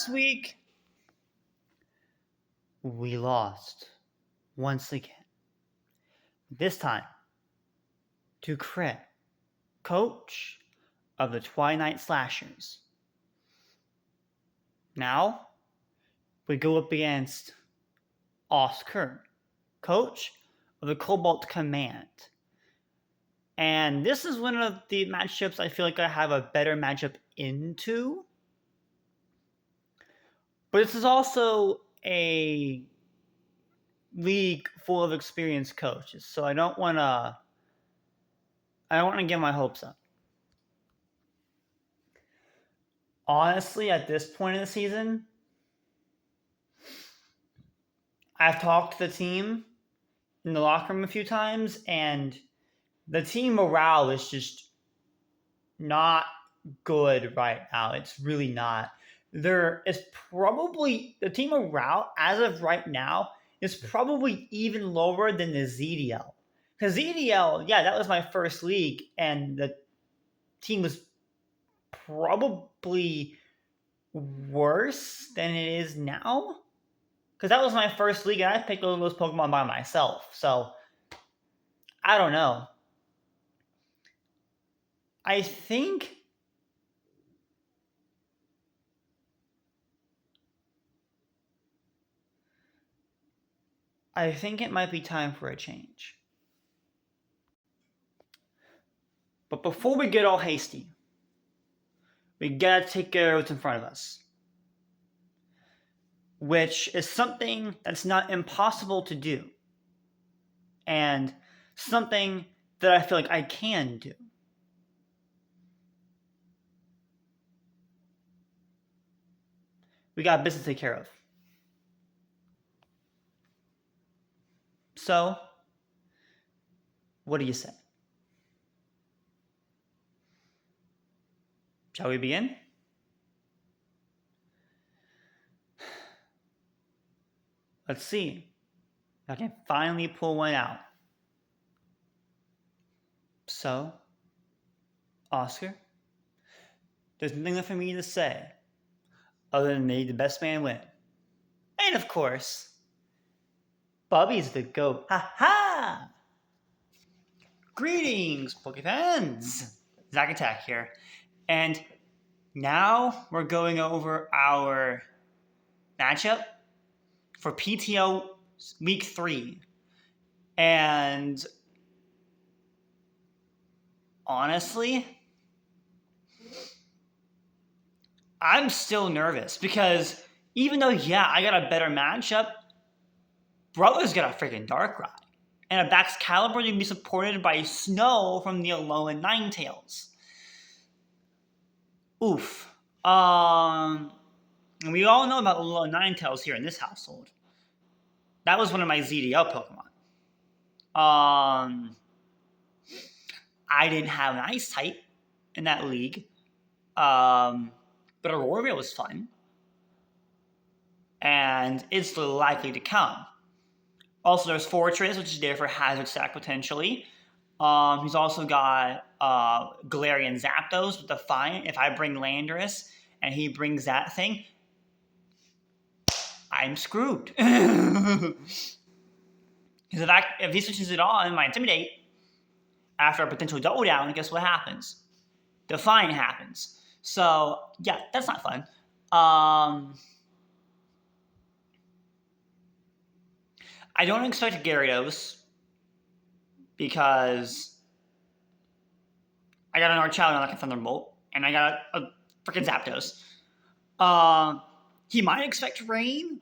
last week, we lost once again. This time to Craig, coach of the Twilight Slashers. Now, we go up against Oscur, coach of the Cobalt Command. And this is one of the matchups I feel like I have a better matchup into. But this is also a league full of experienced coaches, so I don't want to get my hopes up. Honestly, at this point in the season, I've talked to the team in the locker room a few times, and the team morale is just not good right now. It's really not. There is probably the team morale as of right now is probably even lower than the ZDL. Because ZDL, yeah, that was my first league, and the team was probably worse than it is now. Because that was my first league, and I picked all those Pokemon by myself. So, I don't know. I think it might be time for a change. But before we get all hasty, we gotta take care of what's in front of us. Which is something that's not impossible to do. And something that I feel like I can do. We got business to take care of. So, what do you say? Shall we begin? Let's see if I can finally pull one out. So, Oscar, there's nothing left for me to say other than may the best man win. And of course, Bobby's the GOAT. Ha ha! Greetings, Pokefans! Zack Attack here. And now we're going over our matchup for PTL Week 3. And honestly, I'm still nervous because even though, yeah, I got a better matchup, Brother's got a freaking Darkrai. And a Baxcalibur to be supported by Snow from the Alolan Ninetales. Oof. And we all know about Alolan Ninetales here in this household. That was one of my ZDL Pokemon. I didn't have an Ice type in that league. But Aurora was fun. And it's likely to come. Also, there's Fortress, which is there for Hazard Stack potentially. He's also got Galarian Zapdos with Defiant. If I bring Landorus and he brings that thing, I'm screwed. Because if he switches it on, my Intimidate, after a potential double down, guess what happens? Defiant happens. So, yeah, that's not fun. I don't expect Gyarados because I got an Archilon like a Thunderbolt, and I got a freaking Zapdos. He might expect Rain.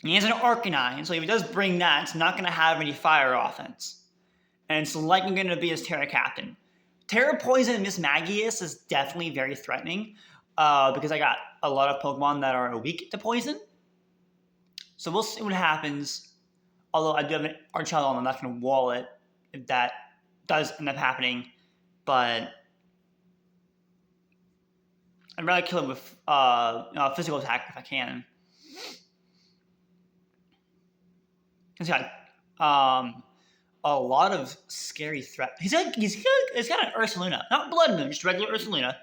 He has an Arcanine, so if he does bring that, it's not going to have any fire offense. And it's likely going to be his Terra Captain. Terra Poison and Miss Magius is definitely very threatening because I got a lot of Pokemon that are weak to poison. So we'll see what happens. Although I do have an Archilon, I'm not going to wall it if that does end up happening. But I'd rather kill it with physical attack if I can. He's got a lot of scary threat. He's got an Ursaluna, not Blood Moon, just regular Ursaluna,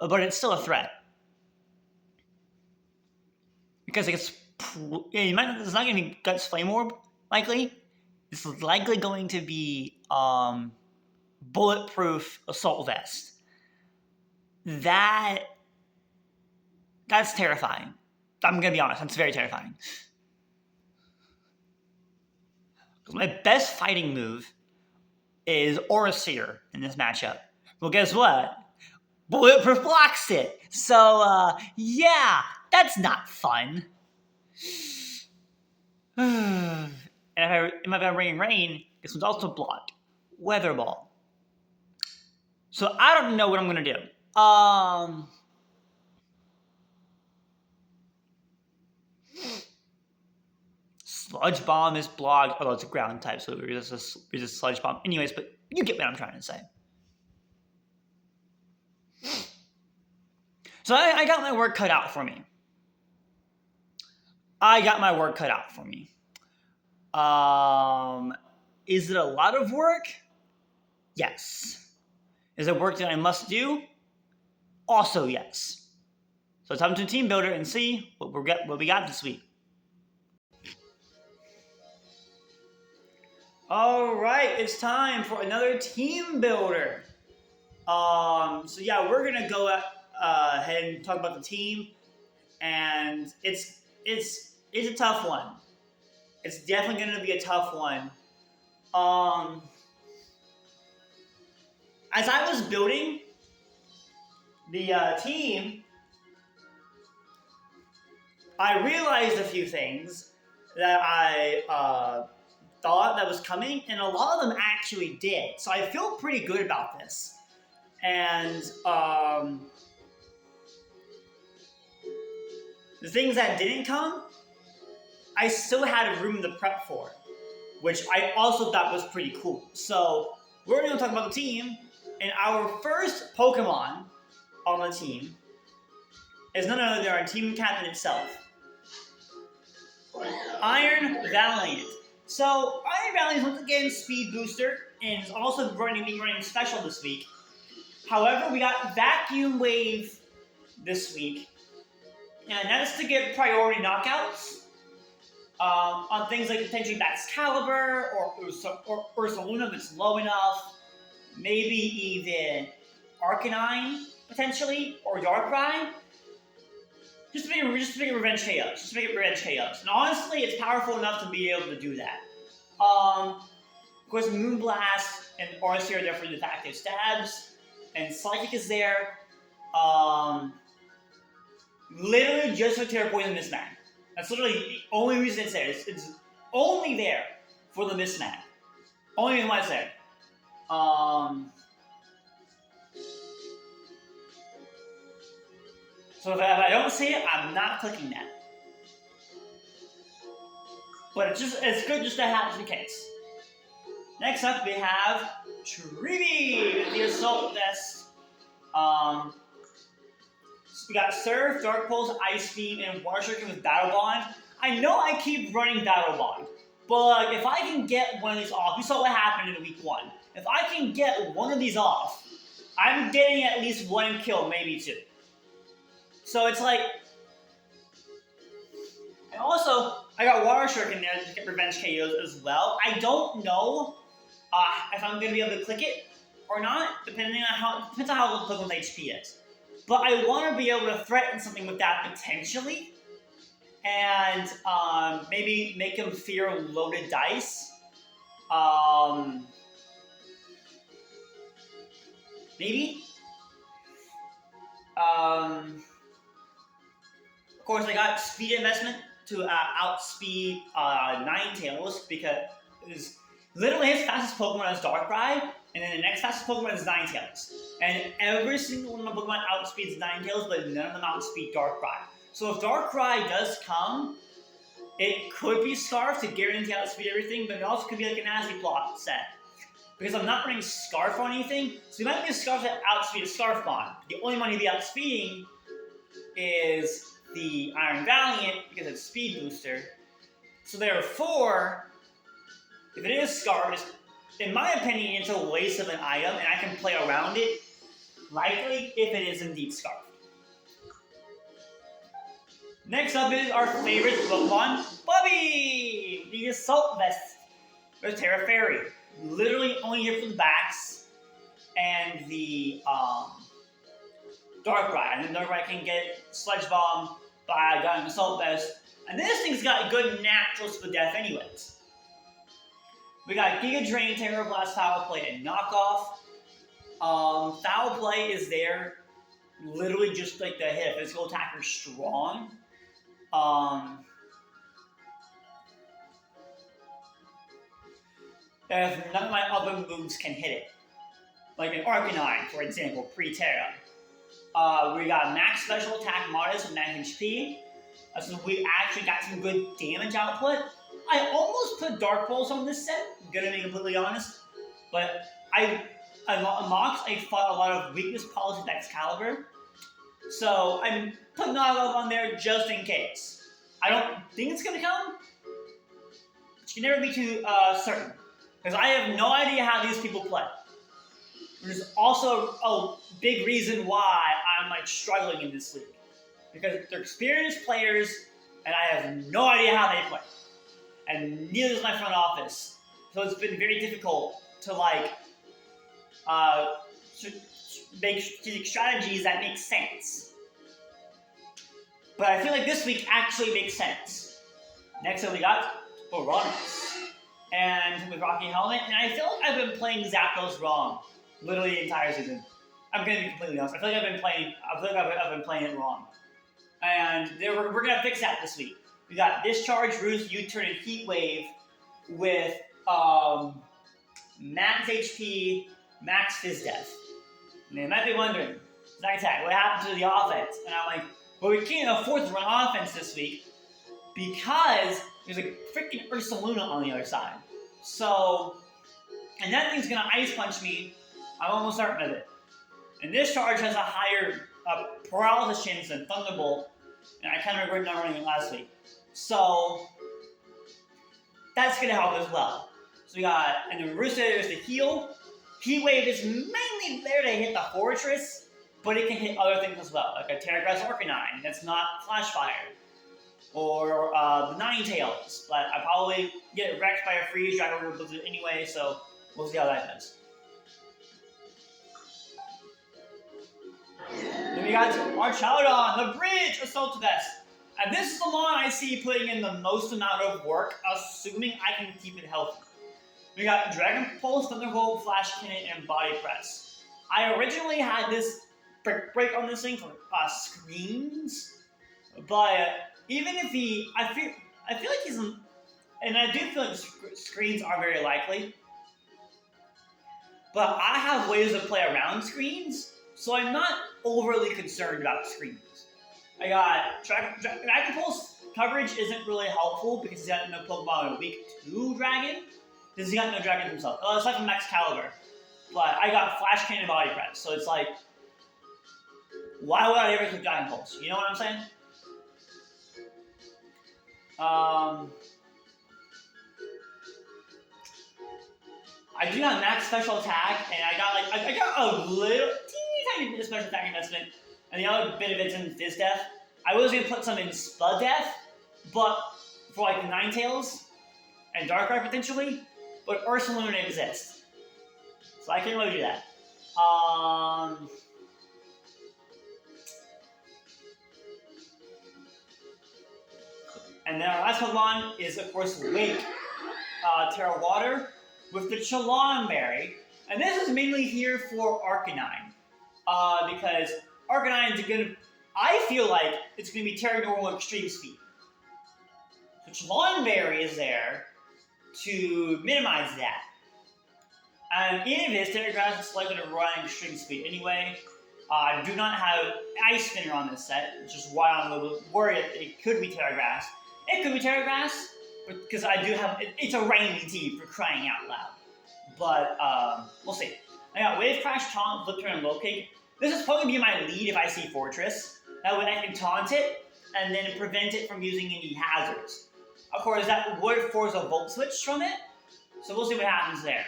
but it's still a threat. because it's not going to be Guts Flame Orb, likely. It's likely going to be Bulletproof Assault Vest. That's terrifying. I'm going to be honest, that's very terrifying. My best fighting move is Oscur in this matchup. Well, guess what? Bulletproof blocks it. So, yeah, that's not fun. And if I'm bringing Rain, this one's also blocked. Weather Ball. So I don't know what I'm going to do. Sludge Bomb is blocked, although it's a ground type, so it resists Sludge Bomb. Anyways, but you get what I'm trying to say. So I got my work cut out for me. Is it a lot of work? Yes. Is it work that I must do? Also yes. So it's time to Team Builder and see what we got this week. All right, it's time for another Team Builder. So yeah, we're gonna go ahead and talk about the team, and it's a tough one. It's definitely gonna be a tough one. As I was building the team, I realized a few things that I thought that was coming, and a lot of them actually did. So I feel pretty good about this. And the things that didn't come, I still had room to prep for, which I also thought was pretty cool. So we're going to talk about the team, and our first Pokemon on the team is none other than our team captain itself, Iron Valiant. So Iron Valiant is once again Speed Booster, and is also being running special this week. However, we got Vacuum Wave this week, and that's to get priority knockouts on things like potentially Excalibur or Ursaluna if it's low enough, maybe even Arcanine potentially, or Darkrai. Just to make it revenge KOs. And honestly, it's powerful enough to be able to do that. Of course, Moonblast and Oscur are there for the active stabs. And Psychic is there. Literally just for Terra Poison Mismag. That's literally the only reason it's there. It's only there for the Mismag. Only reason why it's there. So if I don't see it, I'm not clicking that. But it's good just to have in case. Next up, we have Treevee with the Assault Vest. We got Surf, Dark Pulse, Ice Beam, and Water Striking with Battle Bond. I know I keep running Battle Bond, but if I can get one of these off, we saw what happened in week 1. If I can get one of these off, I'm getting at least 1 kill, maybe 2. So it's like, and also I got Water Striking there to get revenge KOs as well. I don't know if I'm going to be able to click it or not, depends on how the Pokemon's HP is. But I want to be able to threaten something with that potentially, and maybe make him fear loaded dice. Maybe. Of course, I got speed investment to outspeed Ninetales, because literally his fastest Pokemon is Darkrai, and then the next fastest Pokemon is Ninetales. And every single one of my Pokemon outspeeds Ninetales, but none of them outspeed Darkrai. So if Darkrai does come, it could be Scarf to guarantee outspeed everything, but it also could be like a nasty plot set. Because I'm not running Scarf on anything, so it might be a Scarf that outspeed a Scarf Bond. The only one he'd be outspeeding is the Iron Valiant, because it's Speed Booster. So therefore, if it is Scarf, in my opinion, it's a waste of an item, and I can play around it, likely, if it is indeed Scarf. Next up is our favorite Pokemon, Bubby! The Assault Vest. There's Terra Fairy. Literally only here for the backs and the Darkrai. And then Darkrai can get Sludge Bomb by getting an Assault Vest. And this thing's got good natural split death anyways. We got Giga Drain, Terra Blast, Foul Play, and Knockoff. Foul Play is there literally just like to hit a physical attacker strong. If none of my other moves can hit it. Like an Arcanine, for example, pre-Terra. We got max special attack modest with 9 HP. So we actually got some good damage output. I almost put Dark Pulse on this set, I'm gonna be completely honest. But Mox, I fought a lot of weakness policy with Excalibur. So I'm putting Knockoff on there just in case. I don't think it's gonna come, but you can never be too certain. Because I have no idea how these people play. There's also a big reason why I'm like struggling in this league. Because they're experienced players, and I have no idea how they play. And neither is my front office. So it's been very difficult to like make strategies that make sense. But I feel like this week actually makes sense. Next up we got Uranus. And with Rocky Helmet, and I feel like I've been playing Zapdos wrong. Literally the entire season. I'm gonna be completely honest. I feel like I've been playing it wrong. And we're gonna fix that this week. We got Discharge, Roost, U-Turn, and Heat Wave with max HP, max Fizz Death. And they might be wondering, Night Attack, what happened to the offense? And I'm like, well, we can't afford to run offense this week because there's a freaking Ursaluna on the other side. So, and that thing's gonna Ice Punch me. I'm almost certain of it. And Discharge has a higher paralysis chance than Thunderbolt, and I kind of regret not running it last week. So, that's gonna help as well. So we got, and then Rooster is the heal. Heat Wave is mainly there to hit the Fortress, but it can hit other things as well, like a Terra Grass Arcanine that's not Flash Fire. Or the Ninetales, but I probably get wrecked by a Freeze Dragon or Blizzard anyway, so we'll see how that goes. Then we got Archaudon, the Bridge Assault Vest. And this is the one I see putting in the most amount of work, assuming I can keep it healthy. We got Dragon Pulse, Thunderbolt, Flash Cannon, and Body Press. I originally had this break on this thing for screens, but even if I feel like he's, and I do feel like screens are very likely, but I have ways to play around screens, so I'm not overly concerned about screens. I got Dragon Pulse coverage isn't really helpful because he's got no Pokemon weak to Dragon, because he's got no Dragon himself. Aside from Excalibur, but I got Flash Cannon, Body Press, so it's like, why would I ever click Dragon Pulse? You know what I'm saying? I do have max special attack, and I got a little teeny tiny bit of special attack investment, and the other bit of it's in Fizz Death. I was gonna put some in Spud Death, but for like the Ninetales and Darkrai potentially, but Ursaluna exists, so I can't really do that. And then our last Pokemon is, of course, Wake, Terra Water, with the Chalon Berry. And this is mainly here for Arcanine, because Arcanine is going to, I feel like it's going to be Terra Normal Extreme Speed. So Chalon Berry is there to minimize that. And even if it's Terra Grass, it's likely to run Extreme Speed anyway. I do not have Ice Spinner on this set, which is why I'm a little worried it could be Terra Grass. It could be Terra Grass, because I do have, it's a rainy team for crying out loud. But, we'll see. I got Wave Crash, Taunt, Flip Turn, and Locate. This is probably be my lead if I see Fortress. That way I can taunt it, and then prevent it from using any hazards. Of course, that would force a Volt Switch from it, so we'll see what happens there.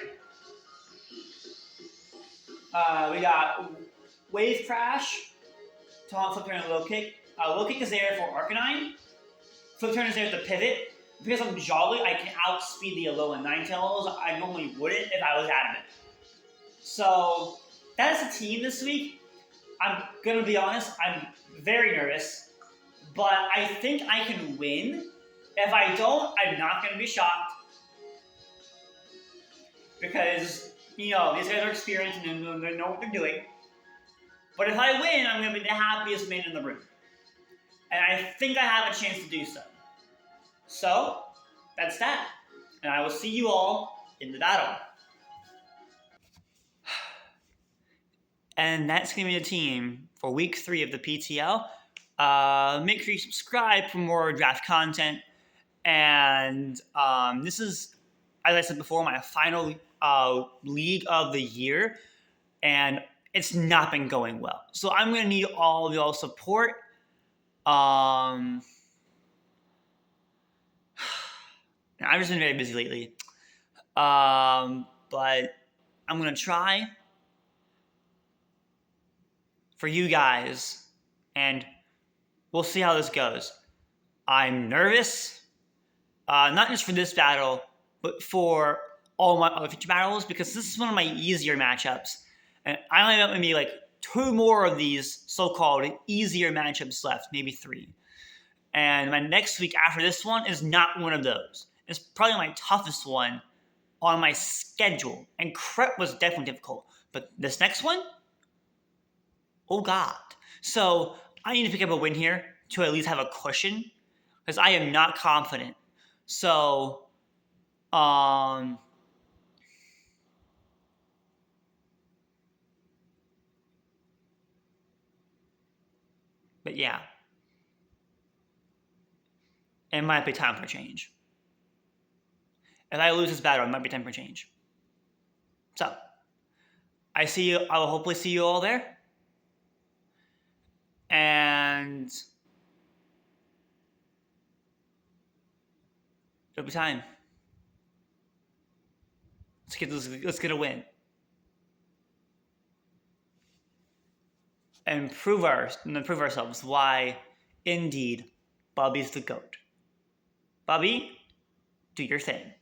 We got Wave Crash, Taunt, Flip Turn, and Locate. looking is there for Arcanine. Flip turn is there to pivot. Because I'm Jolly, I can outspeed the Alolan Ninetales. I normally wouldn't if I was adamant. So that is the team this week. I'm gonna be honest, I'm very nervous, but I think I can win. If I don't, I'm not gonna be shocked. Because, these guys are experienced and they know what they're doing. But if I win, I'm gonna be the happiest man in the room. And I think I have a chance to do so. So, that's that. And I will see you all in the battle. And that's going to be the team for week 3 of the PTL. Make sure you subscribe for more draft content. And this is, as I said before, my final league of the year. And it's not been going well. So I'm going to need all of y'all's support. I've just been very busy lately. But I'm going to try for you guys, and we'll see how this goes. I'm nervous, not just for this battle, but for all my other future battles, because this is one of my easier matchups, and I only have maybe like 2 more of these so-called easier matchups left, maybe 3. And my next week after this one is not one of those. It's probably my toughest one on my schedule, and Crep was definitely difficult, but this next one, oh god. So I need to pick up a win here to at least have a cushion, because I am not confident. So, but yeah. It might be time for a change. If I lose this battle, it might be time for a change. So, I will hopefully see you all there. And it'll be time. Let's get a win. And prove ourselves why, indeed, Bobby's the GOAT. Bobby, do your thing.